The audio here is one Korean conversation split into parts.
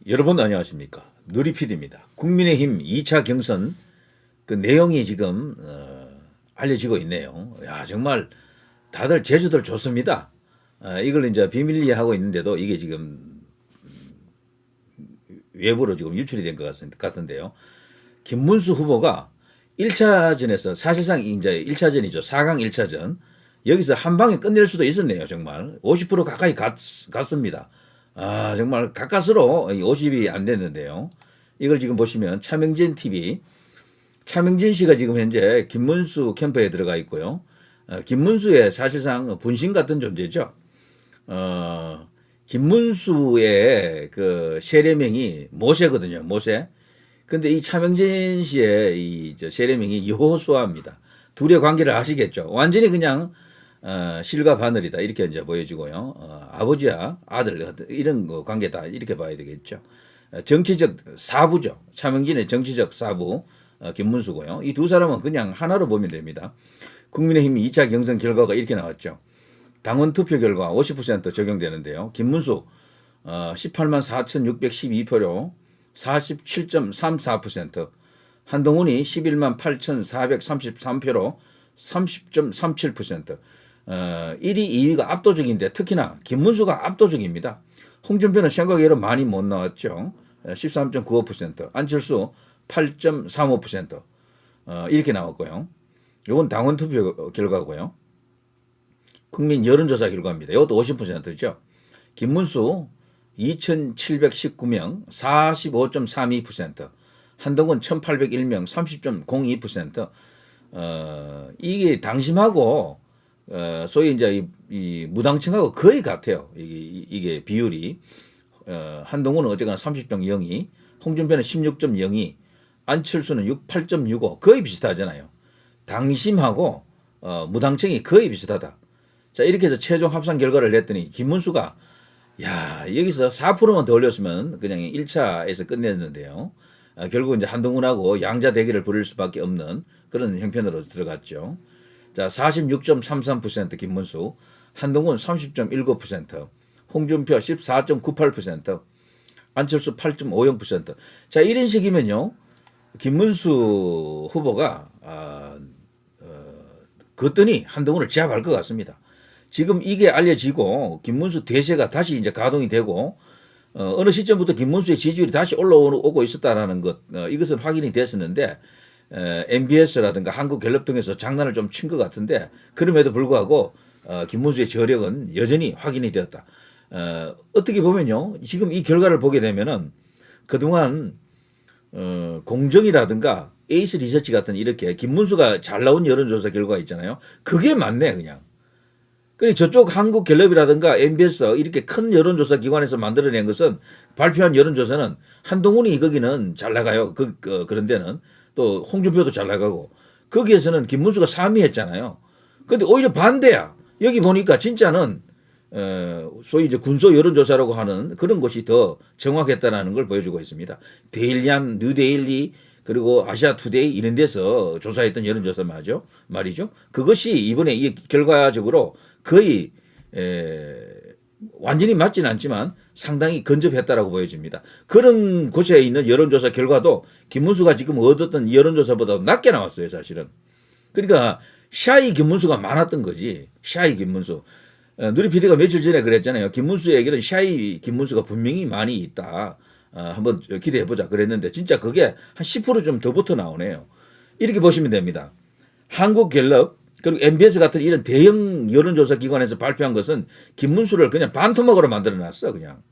여러분 안녕하십니까. 누리PD입니다. 국민의힘 2차 경선 그 내용이 지금 알려지고 있네요. 야, 정말 다들 제주들 좋습니다. 이걸 이제 비밀리에 하고 있는데도 이게 지금 외부로 지금 유출이 된 것 같은데요. 김문수 후보가 1차전에서 사실상 이제 1차전이죠. 4강 1차전. 여기서 한 방에 끝낼 수도 있었네요. 정말 50% 가까이 갔습니다. 아, 정말 가까스로 50이 안 됐는데요. 이걸 지금 보시면 차명진 TV, 차명진 씨가 지금 현재 김문수 캠프에 들어가 있고요. 김문수의 사실상 분신 같은 존재죠. 김문수의 그 세례명이 모세거든요. 모세. 근데 이 차명진 씨의 이 세례명이 여호수아입니다. 둘의 관계를 아시겠죠? 완전히 그냥 실과 바늘이다 이렇게 이제 보여지고요. 아버지와 아들 같은 이런 거 관계다 이렇게 봐야 되겠죠. 정치적 사부죠. 차명진의 정치적 사부 김문수고요. 이 두 사람은 그냥 하나로 보면 됩니다. 국민의힘 2차 경선 결과가 이렇게 나왔죠. 당원 투표 결과 50% 적용되는데요. 김문수 18만 4,612표로 47.34%, 한동훈이 11만 8,433표로 30.37%, 1위, 2위가 압도적인데 특히나 김문수가 압도적입니다. 홍준표는 생각외로 많이 못 나왔죠. 13.95%, 안철수 8.35%, 이렇게 나왔고요. 이건 당원 투표 결과고요. 국민 여론조사 결과입니다. 이것도 50%죠. 김문수 2,719명 45.32%, 한동훈 1,801명 30.02%, 이게 당심하고 소위 이제 이 무당층하고 거의 같아요. 이게 비율이. 한동훈은 어쨌거나 30.02, 홍준표는 16.02, 안철수는 8.65, 거의 비슷하잖아요. 당심하고 무당층이 거의 비슷하다. 자, 이렇게 해서 최종 합산 결과를 냈더니 김문수가 야, 여기서 4%만 더 올렸으면 그냥 1차에서 끝냈는데요. 결국 이제 한동훈하고 양자 대결을 벌일 수밖에 없는 그런 형편으로 들어갔죠. 자, 46.33% 김문수, 한동훈 30.19%, 홍준표 14.98%, 안철수 8.50%. 자, 이런 식이면요. 김문수 후보가 걷더니 한동훈을 제압할 것 같습니다. 지금 이게 알려지고 김문수 대세가 다시 이제 가동이 되고 어느 시점부터 김문수의 지지율이 다시 올라오고 있었다라는 것, 이것은 확인이 됐었는데 MBS라든가 한국갤럽 등에서 장난을 좀 친 것 같은데 그럼에도 불구하고 김문수의 저력은 여전히 확인이 되었다. 어떻게 보면요, 지금 이 결과를 보게 되면은 그동안 공정이라든가 에이스 리서치 같은 이렇게 김문수가 잘 나온 여론조사 결과 있잖아요. 그게 맞네 그냥. 그러니 저쪽 한국갤럽이라든가 MBS 이렇게 큰 여론조사 기관에서 만들어낸 것은 발표한 여론조사는 한동훈이 거기는 잘 나가요. 그런 데는 또 홍준표도 잘 나가고 거기에서는 김문수가 3위 했잖아요. 근데 오히려 반대야. 여기 보니까 진짜는 소위 이제 군소 여론조사라고 하는 그런 것이 더 정확했다라는 걸 보여주고 있습니다. 데일리안, 뉴데일리 그리고 아시아투데이 이런 데서 조사했던 여론조사 말이죠. 그것이 이번에 이 결과적으로 거의 완전히 맞지는 않지만 상당히 근접했다라고 보여집니다. 그런 곳에 있는 여론조사 결과도 김문수가 지금 얻었던 여론조사보다 낮게 나왔어요, 사실은. 그러니까 샤이 김문수가 많았던 거지. 샤이 김문수. 누리PD가 며칠 전에 그랬잖아요. 김문수에게는 샤이 김문수가 분명히 많이 있다. 한번 기대해보자 그랬는데 진짜 그게 한 10%좀 더 붙어 나오네요. 이렇게 보시면 됩니다. 한국갤럽 그리고 MBS 같은 이런 대형 여론조사 기관에서 발표한 것은 김문수를 그냥 반토막으로 만들어놨어 그냥.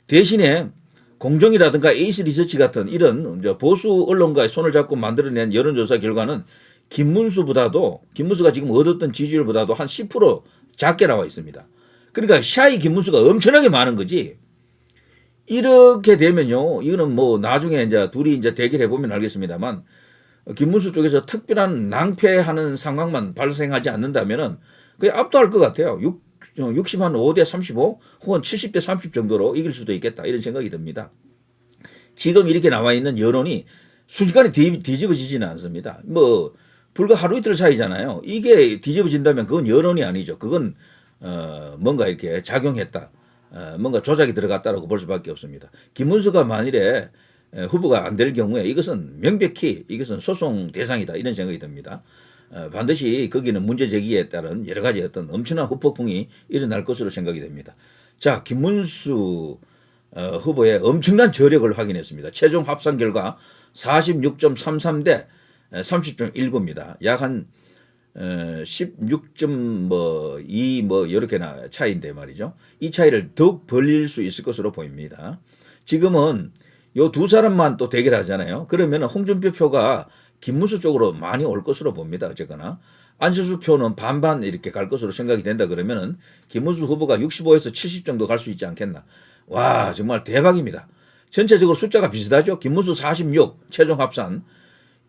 대신에 공정이라든가 에이스 리서치 같은 이런 보수 언론과의 손을 잡고 만들어낸 여론조사 결과는 김문수가 지금 얻었던 지지율보다도 한 10% 작게 나와 있습니다. 그러니까 샤이 김문수가 엄청나게 많은 거지. 이렇게 되면요, 이거는 뭐 나중에 이제 둘이 이제 대결해 보면 알겠습니다만, 김문수 쪽에서 특별한 낭패하는 상황만 발생하지 않는다면은 거의 압도할 것 같아요. 60한 5대 35 혹은 70대 30 정도로 이길 수도 있겠다 이런 생각이 듭니다. 지금 이렇게 나와 있는 여론이 순식간에 뒤집어지지는 않습니다. 뭐 불과 하루 이틀 사이잖아요. 이게 뒤집어진다면 그건 여론이 아니죠. 그건 뭔가 이렇게 작용했다. 뭔가 조작이 들어갔다라고 볼 수밖에 없습니다. 김문수가 만일에 후보가 안 될 경우에 이것은 명백히 이것은 소송 대상이다 이런 생각이 듭니다. 반드시 거기는 문제 제기에 따른 여러 가지 어떤 엄청난 후폭풍이 일어날 것으로 생각이 됩니다. 자, 김문수 후보의 엄청난 저력을 확인했습니다. 최종 합산 결과 46.33대 30.19입니다. 약 한 16.2 이렇게나 차이인데 말이죠. 이 차이를 더욱 벌릴 수 있을 것으로 보입니다. 지금은 요 두 사람만 또 대결하잖아요. 그러면 홍준표 표가 김문수 쪽으로 많이 올 것으로 봅니다. 어쨌거나 안철수 표는 반반 이렇게 갈 것으로 생각이 된다 그러면은 김문수 후보가 65에서 70 정도 갈 수 있지 않겠나. 와, 정말 대박입니다. 전체적으로 숫자가 비슷하죠. 김문수 46 최종 합산,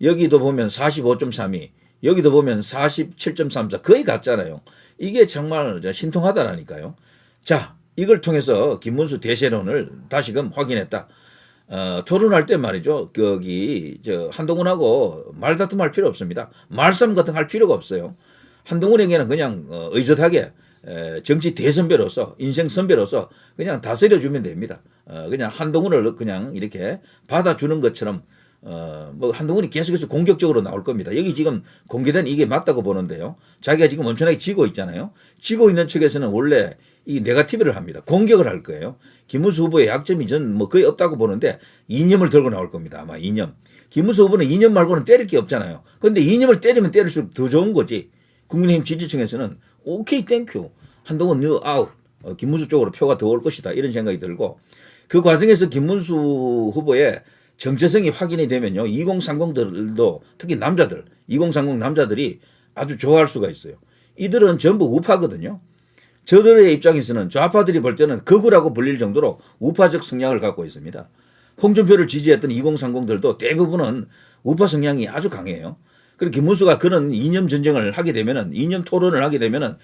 여기도 보면 45.32, 여기도 보면 47.34 거의 같잖아요. 이게 정말 신통하다라니까요. 자, 이걸 통해서 김문수 대세론을 다시금 확인했다. 토론할 때 말이죠. 거기 한동훈하고 말다툼할 필요 없습니다. 말싸움 같은 거 할 필요가 없어요. 한동훈에게는 그냥 의젓하게 정치 대선배로서 인생 선배로서 그냥 다스려 주면 됩니다. 그냥 한동훈을 그냥 이렇게 받아주는 것처럼 뭐 한동훈이 계속해서 공격적으로 나올 겁니다. 여기 지금 공개된 이게 맞다고 보는데요. 자기가 지금 엄청나게 지고 있잖아요. 지고 있는 측에서는 원래 이 네거티브를 합니다. 공격을 할 거예요. 김문수 후보의 약점이 전 뭐 거의 없다고 보는데 이념을 들고 나올 겁니다. 아마 이념. 김문수 후보는 이념 말고는 때릴 게 없잖아요. 그런데 이념을 때리면 때릴수록 더 좋은 거지. 국민의힘 지지층에서는 오케이 땡큐. 한동훈 너 아웃. 김문수 쪽으로 표가 더 올 것이다. 이런 생각이 들고 그 과정에서 김문수 후보의 정체성이 확인이 되면요. 2030들도 특히 남자들 2030 남자들이 아주 좋아할 수가 있어요. 이들은 전부 우파거든요. 저들의 입장에서는 좌파들이 볼 때는 극우라고 불릴 정도로 우파적 성향을 갖고 있습니다. 홍준표를 지지했던 2030들도 대부분은 우파 성향이 아주 강해요. 그리고 김문수가 그런 이념 전쟁을 하게 되면은 이념 토론을 하게 되면은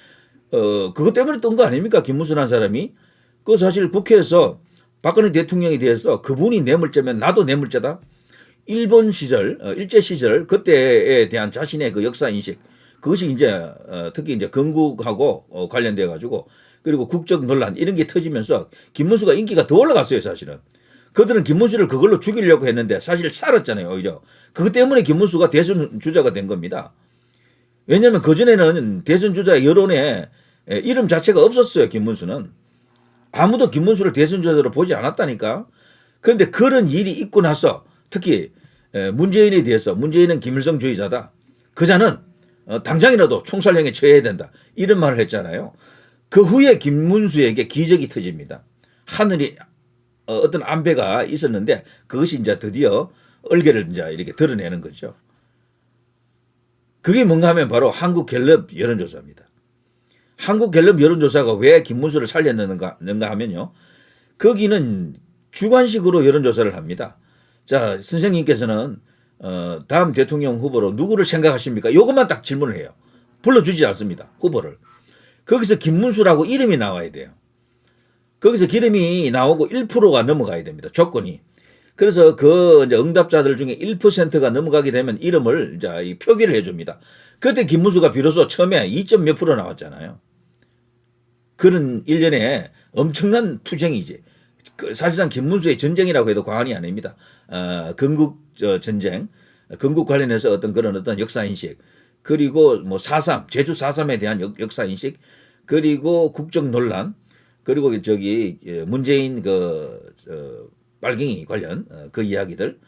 그것 때문에 뜬 거 아닙니까? 김문수라는 사람이 그 사실 국회에서 박근혜 대통령에 대해서 그분이 뇌물죄면 나도 뇌물죄다. 일본 시절 일제 시절 그때에 대한 자신의 그 역사 인식 그것이 이제 특히 이제 건국하고 관련돼 가지고 그리고 국적 논란 이런 게 터지면서 김문수가 인기가 더 올라갔어요. 사실은 그들은 김문수를 그걸로 죽이려고 했는데 사실 살았잖아요. 오히려 그것 때문에 김문수가 대선 주자가 된 겁니다. 왜냐하면 그전에는 대선 주자 여론에 이름 자체가 없었어요. 김문수는 아무도 김문수를 대선 주자로 보지 않았다니까. 그런데 그런 일이 있고 나서 특히 문재인에 대해서 문재인은 김일성주의자다. 그자는 당장이라도 총살형에 처해야 된다. 이런 말을 했잖아요. 그 후에 김문수에게 기적이 터집니다. 하늘이 어떤 안배가 있었는데 그것이 이제 드디어 얼개를 이제 이렇게 드러내는 거죠. 그게 뭔가 하면 바로 한국갤럽 여론조사입니다. 한국갤럽 여론조사가 왜 김문수를 살렸는가 하면요. 거기는 주관식으로 여론조사를 합니다. 자, 선생님께서는 다음 대통령 후보로 누구를 생각하십니까? 이것만 딱 질문을 해요. 불러주지 않습니다. 후보를. 거기서 김문수라고 이름이 나와야 돼요. 거기서 기름이 나오고 1%가 넘어가야 됩니다. 조건이. 그래서 그 이제 응답자들 중에 1%가 넘어가게 되면 이름을 이제 표기를 해줍니다. 그때 김문수가 비로소 처음에 2점 몇 프로 나왔잖아요. 그런 일련의 엄청난 투쟁이지. 사실상 김문수의 전쟁이라고 해도 과언이 아닙니다. 건국 전쟁, 건국 관련해서 어떤 그런 어떤 역사인식, 그리고 뭐 4.3, 제주 4.3에 대한 역사인식, 그리고 국적 논란, 그리고 저기 문재인 빨갱이 관련 그 이야기들,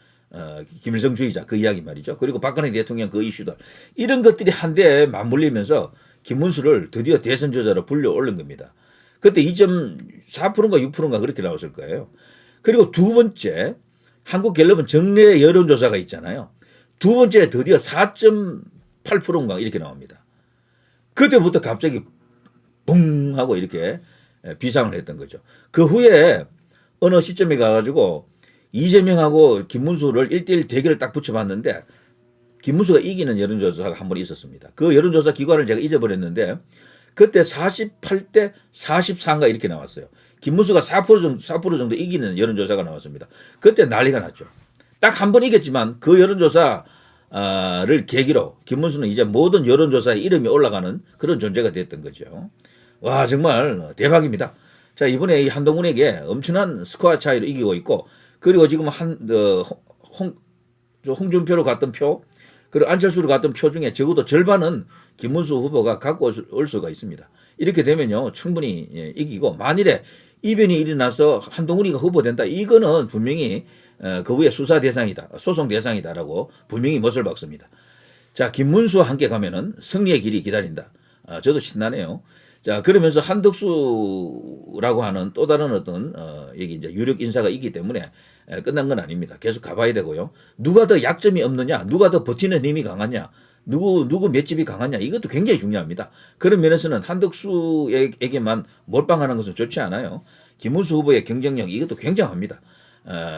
김일성주의자 그 이야기 말이죠. 그리고 박근혜 대통령 그 이슈들 이런 것들이 한데 맞물리면서 김문수를 드디어 대선 주자로 불려 올린 겁니다. 그때 2.4%인가 6%인가 그렇게 나왔을 거예요. 그리고 두 번째 한국갤럽은 정례 여론조사가 있잖아요. 두 번째 드디어 4.8%인가 이렇게 나옵니다. 그때부터 갑자기 붕 하고 이렇게 비상을 했던 거죠. 그 후에 어느 시점에 가가지고 이재명하고 김문수를 1대1 대결을 딱 붙여봤는데 김문수가 이기는 여론조사가 한 번 있었습니다. 그 여론조사 기관을 제가 잊어버렸는데 그때 48대 44인가 이렇게 나왔어요. 김문수가 4% 정도 이기는 여론조사가 나왔습니다. 그때 난리가 났죠. 딱 한 번 이겼지만 그 여론조사를 계기로 김문수는 이제 모든 여론조사에 이름이 올라가는 그런 존재가 됐던 거죠. 와, 정말 대박입니다. 자, 이번에 이 한동훈에게 엄청난 스코어 차이로 이기고 있고, 그리고 지금 홍준표로 갔던 표, 그리고 안철수로 갔던 표 중에 적어도 절반은 김문수 후보가 갖고 올 수가 있습니다. 이렇게 되면요, 충분히 이기고, 만일에 이변이 일어나서 한동훈이가 후보된다, 이거는 분명히 그 후에 수사 대상이다, 소송 대상이다라고 분명히 못을 박습니다. 자, 김문수와 함께 가면은 승리의 길이 기다린다. 저도 신나네요. 자, 그러면서 한덕수라고 하는 또 다른 어떤 여기 이제 유력 인사가 있기 때문에 끝난 건 아닙니다. 계속 가봐야 되고요. 누가 더 약점이 없느냐, 누가 더 버티는 힘이 강하냐, 누구 맷집이 강하냐, 이것도 굉장히 중요합니다. 그런 면에서는 한덕수에게만 몰빵하는 것은 좋지 않아요. 김문수 후보의 경쟁력, 이것도 굉장합니다.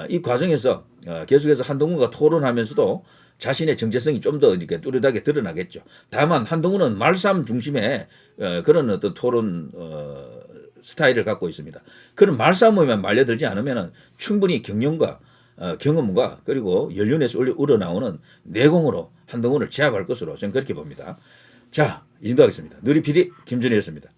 이 과정에서 계속해서 한동훈과 토론하면서도 자신의 정체성이 좀 더 이렇게 뚜렷하게 드러나겠죠. 다만 한동훈은 말싸움 중심의 그런 어떤 토론 스타일을 갖고 있습니다. 그런 말싸움에만 말려들지 않으면 충분히 경륜과 경험과 그리고 연륜에서 우러나오는 내공으로 한동훈을 제압할 것으로 저는 그렇게 봅니다. 자, 이 정도 하겠습니다. 누리 PD 김준희였습니다.